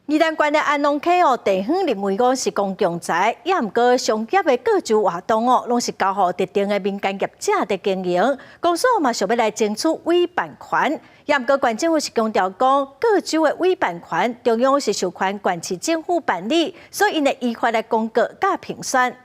宜兰县的安农溪地方认为讲是公共财，也毋过商业的各种活动拢是交予特定的民间业者的经营。公所嘛想要来争取委办权，也毋过县政府是强调讲各州的委办权中央是授权县市政府办理，所以因会依法来公告甲评选。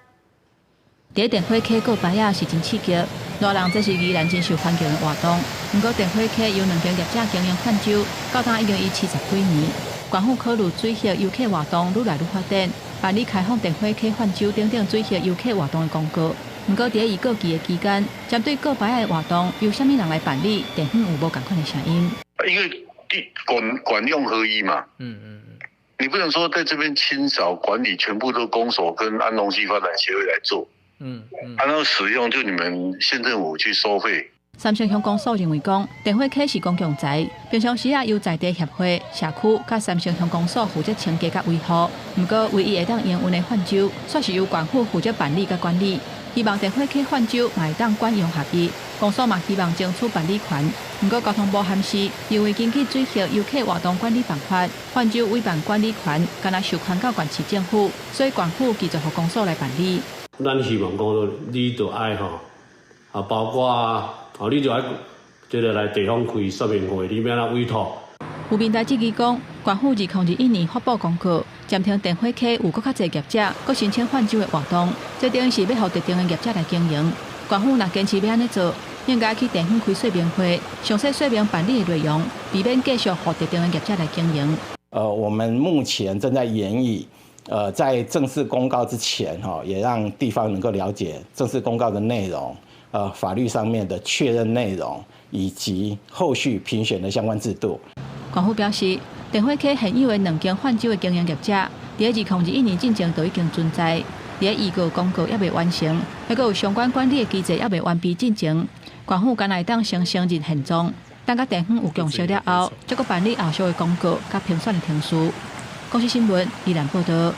伫电火溪告牌仔是真刺激，热人这是宜兰真受欢迎的活动。不过电火溪由两间业者经营泛舟，到今已经70几年。县府考虑水域游客活动愈来愈发展，办理开放电火溪泛舟等等水域游客活动的公告。不过伫已过期的期间，针对告牌仔的活动，由什么人来办理？地方有无共款的声音？因为管用合一嘛。你不能说在这边清扫管理全部都公所跟安农溪发展协会来做。按照使用就你们县政府去收费。三星乡公所认为讲，电火溪是公共财，平常时由在地协会、社区甲三星乡公所负责清洁甲维护。不过，唯一会当营运的泛舟，却是由县府负责办理甲管理。希望电火溪泛舟也会当管用合一。公所嘛希望争取办理权。不过交通部函示，因为根据水域游客活动管理办法，泛舟委办管理权敢若授权到县市政府，所以县府继续予公所来办理。咱希望讲，你就爱包括你就爱即个来地方开说明会，你要怎委托？有民代质疑讲，县府2021年发布公告，暂停电火溪有搁较侪业者搁申请泛舟的活动，这等于是要予特定的业者来经营。县府若坚持要安尼做，应该去地方开说明会，详细说明办理的内容，避免继续予特定的业者来经营。我们目前正在研议。在正式公告之前，也让地方能够了解正式公告的内容，法律上面的确认内容，以及后续评选的相关制度。县府表示，电火溪现有的2间泛舟的经营业者，伫2021年进前就已经存在，伫预告公告也未完成，还佫有相关管理的机制也未完备进前，县府敢来当先承认现状，等甲地方有共识了后，再佫办理后续的公告甲评选的程序。公司新闻，宜兰报道。